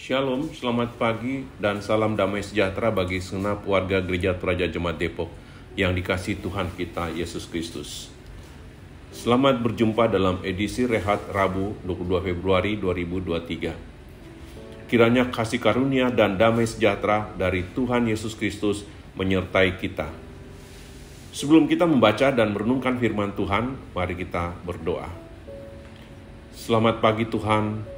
Shalom, selamat pagi dan salam damai sejahtera bagi segenap warga Gereja Toraja Jemaat Depok yang dikasihi Tuhan kita Yesus Kristus. Selamat berjumpa dalam edisi Rehat Rabu 22 Februari 2023. Kiranya kasih karunia dan damai sejahtera dari Tuhan Yesus Kristus menyertai kita. Sebelum kita membaca dan merenungkan firman Tuhan, mari kita berdoa. Selamat pagi Tuhan.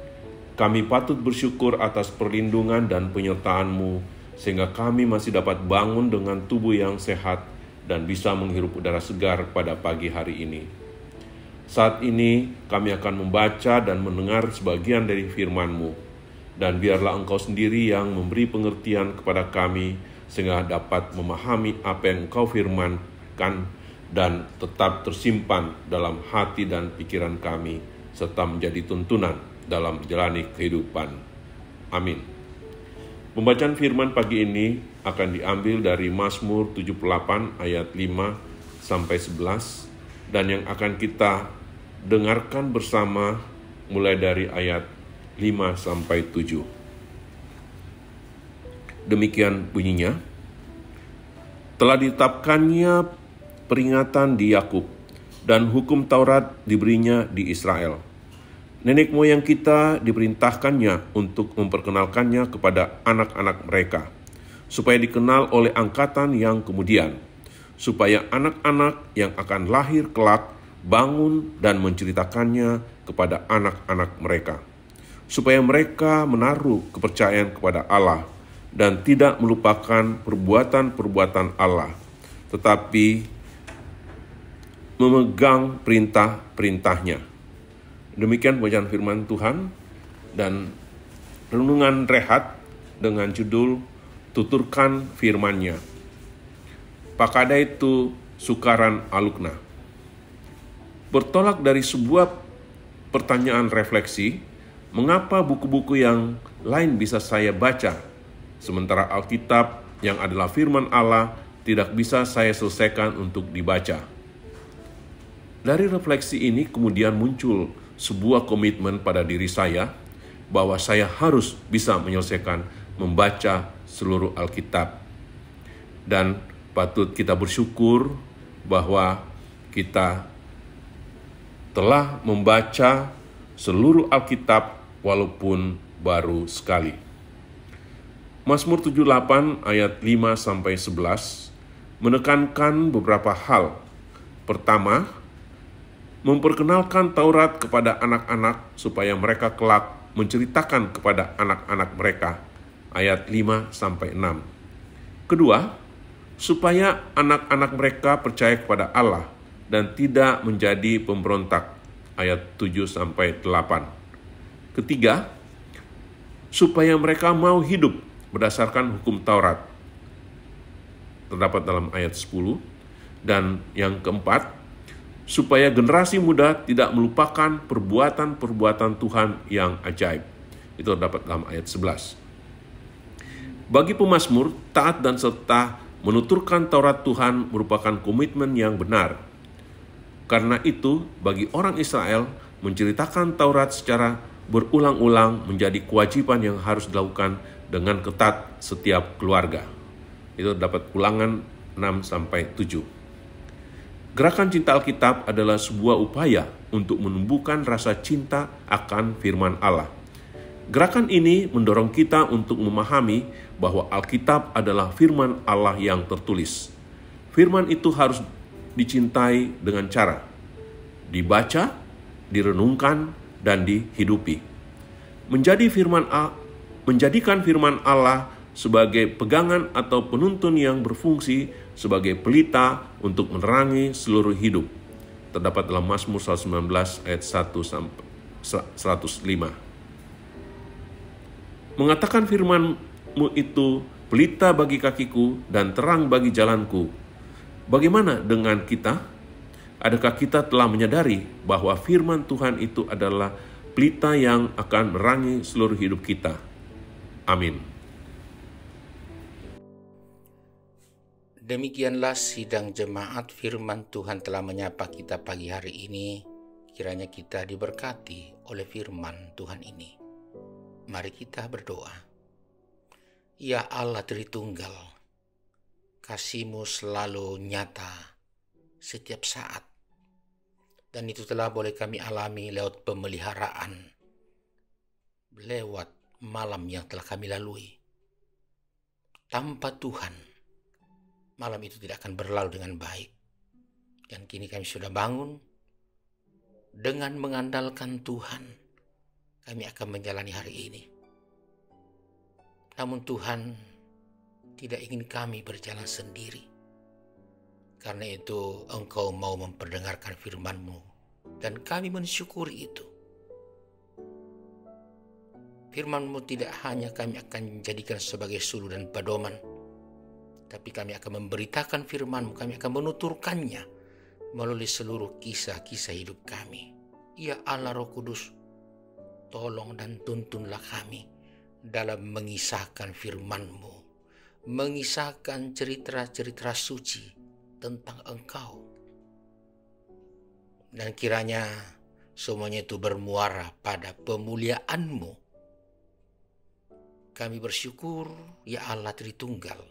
Kami patut bersyukur atas perlindungan dan penyertaan-Mu, sehingga kami masih dapat bangun dengan tubuh yang sehat dan bisa menghirup udara segar pada pagi hari ini. Saat ini kami akan membaca dan mendengar sebagian dari firman-Mu, dan biarlah Engkau sendiri yang memberi pengertian kepada kami, sehingga dapat memahami apa yang Engkau firmankan dan tetap tersimpan dalam hati dan pikiran kami, serta menjadi tuntunan dalam menjalani kehidupan. Amin. Pembacaan firman pagi ini akan diambil dari Mazmur 78 ayat 5 sampai 11 dan yang akan kita dengarkan bersama mulai dari ayat 5 sampai 7. Demikian bunyinya. Telah ditetapkannya peringatan di Yakub dan hukum Taurat diberinya di Israel. Nenek moyang kita diperintahkannya untuk memperkenalkannya kepada anak-anak mereka, supaya dikenal oleh angkatan yang kemudian, supaya anak-anak yang akan lahir kelak bangun dan menceritakannya kepada anak-anak mereka, supaya mereka menaruh kepercayaan kepada Allah dan tidak melupakan perbuatan-perbuatan Allah, tetapi memegang perintah-perintahnya. Demikian bacaan firman Tuhan dan renungan rehat dengan judul Tuturkan Firman-Nya. Pakada itu Sukaran Alukna. Bertolak dari sebuah pertanyaan refleksi, mengapa buku-buku yang lain bisa saya baca, sementara Alkitab yang adalah firman Allah tidak bisa saya selesaikan untuk dibaca? Dari refleksi ini kemudian muncul sebuah komitmen pada diri saya bahwa saya harus bisa menyelesaikan membaca seluruh Alkitab. Dan patut kita bersyukur bahwa kita telah membaca seluruh Alkitab walaupun baru sekali. Mazmur 78 ayat 5 sampai 11 menekankan beberapa hal. Pertama, memperkenalkan Taurat kepada anak-anak supaya mereka kelak menceritakan kepada anak-anak mereka. Ayat 5 sampai 6. Kedua, supaya anak-anak mereka percaya kepada Allah dan tidak menjadi pemberontak. Ayat 7 sampai 8. Ketiga, supaya mereka mau hidup berdasarkan hukum Taurat. Terdapat dalam ayat 10. Dan yang keempat, supaya generasi muda tidak melupakan perbuatan-perbuatan Tuhan yang ajaib. Itu terdapat dalam ayat 11. Bagi pemazmur, taat dan serta menuturkan Taurat Tuhan merupakan komitmen yang benar. Karena itu, bagi orang Israel, menceritakan Taurat secara berulang-ulang menjadi kewajiban yang harus dilakukan dengan ketat setiap keluarga. Itu terdapat Ulangan 6-7. Gerakan cinta Alkitab adalah sebuah upaya untuk menumbuhkan rasa cinta akan firman Allah. Gerakan ini mendorong kita untuk memahami bahwa Alkitab adalah firman Allah yang tertulis. Firman itu harus dicintai dengan cara dibaca, direnungkan, dan dihidupi. Menjadikan firman Allah sebagai pegangan atau penuntun yang berfungsi sebagai pelita untuk menerangi seluruh hidup. Terdapat dalam Mazmur 119 ayat 1-105. Mengatakan firman-Mu itu pelita bagi kakiku dan terang bagi jalanku. Bagaimana dengan kita? Adakah kita telah menyadari bahwa firman Tuhan itu adalah pelita yang akan menerangi seluruh hidup kita? Amin. Demikianlah sidang jemaat firman Tuhan telah menyapa kita pagi hari ini. Kiranya kita diberkati oleh firman Tuhan ini. Mari kita berdoa. Ya Allah Tritunggal, kasih-Mu selalu nyata setiap saat. Dan itu telah boleh kami alami lewat pemeliharaan, lewat malam yang telah kami lalui. Tanpa Tuhan, malam itu tidak akan berlalu dengan baik. Dan kini kami sudah bangun, dengan mengandalkan Tuhan, kami akan menjalani hari ini. Namun Tuhan tidak ingin kami berjalan sendiri. Karena itu Engkau mau memperdengarkan firman-Mu, dan kami mensyukuri itu. Firman-Mu tidak hanya kami akan jadikan sebagai suluh dan pedoman, tapi kami akan memberitakan firman-Mu, kami akan menuturkannya melalui seluruh kisah-kisah hidup kami. Ya Allah Roh Kudus, tolong dan tuntunlah kami dalam mengisahkan firman-Mu, mengisahkan cerita-cerita suci tentang Engkau. Dan kiranya semuanya itu bermuara pada pemuliaan-Mu. Kami bersyukur, ya Allah Tritunggal,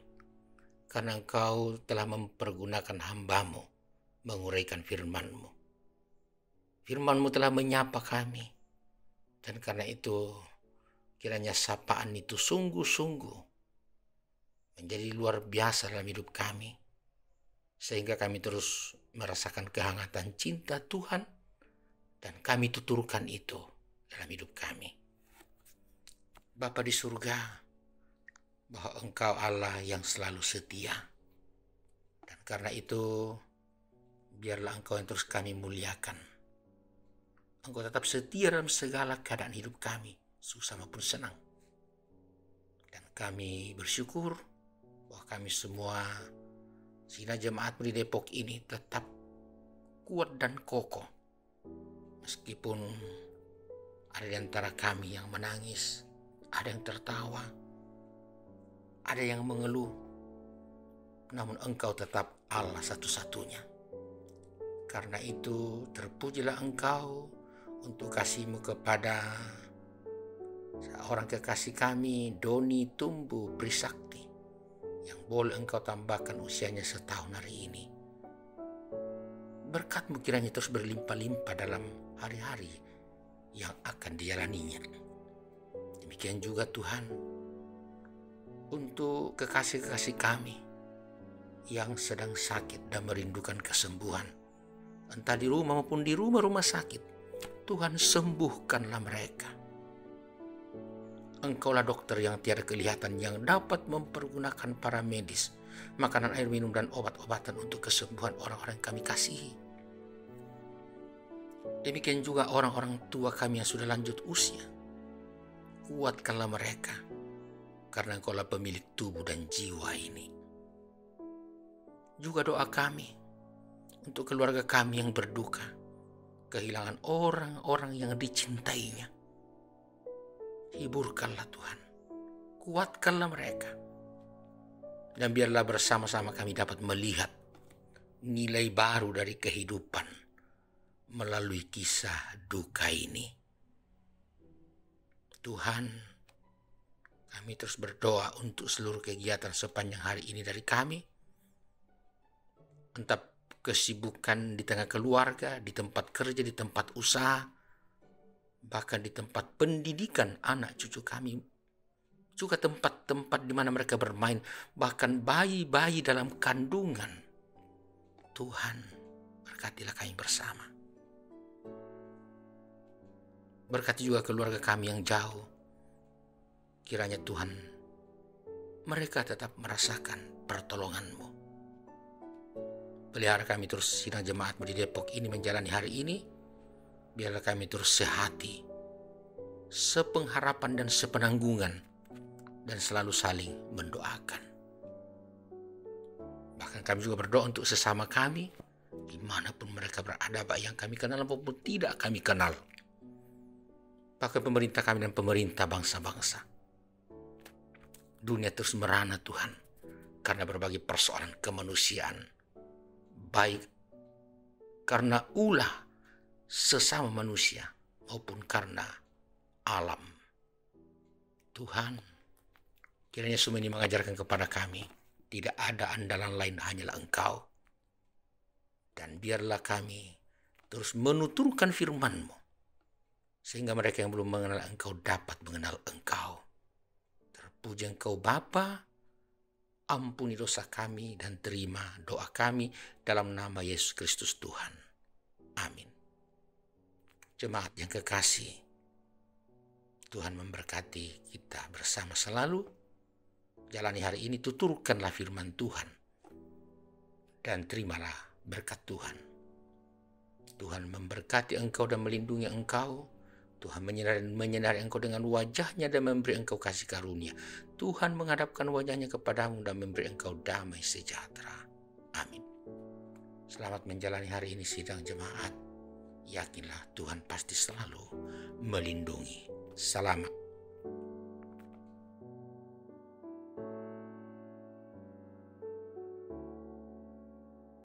karena Engkau telah mempergunakan hamba-Mu menguraikan firman-Mu. Firman-Mu telah menyapa kami, dan karena itu kiranya sapaan itu sungguh-sungguh menjadi luar biasa dalam hidup kami, sehingga kami terus merasakan kehangatan cinta Tuhan, dan kami tuturkan itu dalam hidup kami. Bapa di surga, bahwa Engkau Allah yang selalu setia, dan karena itu biarlah Engkau yang terus kami muliakan. Engkau tetap setia dalam segala keadaan hidup kami, susah maupun senang. Dan kami bersyukur bahwa kami semua Sidang Jemaat di Depok ini tetap kuat dan kokoh. Meskipun ada di antara kami yang menangis, ada yang tertawa, ada yang mengeluh, namun Engkau tetap Allah satu-satunya. Karena itu terpujilah Engkau untuk kasih-Mu kepada seorang kekasih kami, Doni Tumbu Prisakti, yang boleh Engkau tambahkan usianya setahun hari ini. Berkat-Mu kiranya terus berlimpah-limpah dalam hari-hari yang akan dijalaninya. Demikian juga Tuhan, untuk kekasih-kekasih kami yang sedang sakit dan merindukan kesembuhan, entah di rumah maupun di rumah-rumah sakit, Tuhan sembuhkanlah mereka. Engkaulah dokter yang tiada kelihatan, yang dapat mempergunakan para medis, makanan, air minum, dan obat-obatan untuk kesembuhan orang-orang yang kami kasihi. Demikian juga orang-orang tua kami yang sudah lanjut usia. Kuatkanlah mereka, karena Engkaulah pemilik tubuh dan jiwa ini. Juga doa kami untuk keluarga kami yang berduka, kehilangan orang-orang yang dicintainya. Hiburkanlah Tuhan, kuatkanlah mereka, dan biarlah bersama-sama kami dapat melihat nilai baru dari kehidupan melalui kisah duka ini. Tuhan, kami terus berdoa untuk seluruh kegiatan sepanjang hari ini dari kami, entah kesibukan di tengah keluarga, di tempat kerja, di tempat usaha, bahkan di tempat pendidikan anak cucu kami, juga tempat-tempat di mana mereka bermain, bahkan bayi-bayi dalam kandungan. Tuhan, berkatilah kami bersama. Berkati juga keluarga kami yang jauh. Kiranya Tuhan, mereka tetap merasakan pertolongan-Mu. Pelihara kami terus Sidang Jemaat di Depok ini menjalani hari ini. Biarlah kami terus sehati, sepengharapan dan sepenanggungan, dan selalu saling mendoakan. Bahkan kami juga berdoa untuk sesama kami, dimanapun mereka berada, baik yang kami kenal maupun tidak kami kenal. Bahkan pemerintah kami dan pemerintah bangsa-bangsa. Dunia terus merana Tuhan, karena berbagai persoalan kemanusiaan, baik karena ulah sesama manusia maupun karena alam. Tuhan, kiranya semua ini mengajarkan kepada kami, tidak ada andalan lain hanyalah Engkau. Dan biarlah kami terus menuturkan firman-Mu, sehingga mereka yang belum mengenal Engkau dapat mengenal Engkau. Terpuji Engkau Bapa, ampuni dosa kami dan terima doa kami dalam nama Yesus Kristus Tuhan. Amin. Jemaat yang kekasih, Tuhan memberkati kita bersama selalu. Jalani hari ini, tuturkanlah firman Tuhan, dan terimalah berkat Tuhan. Tuhan memberkati engkau dan melindungi engkau. Tuhan menyinari engkau dengan wajahnya dan memberi engkau kasih karunia. Tuhan menghadapkan wajahnya kepadamu dan memberi engkau damai sejahtera. Amin. Selamat menjalani hari ini sidang jemaat. Yakinlah Tuhan pasti selalu melindungi. Selamat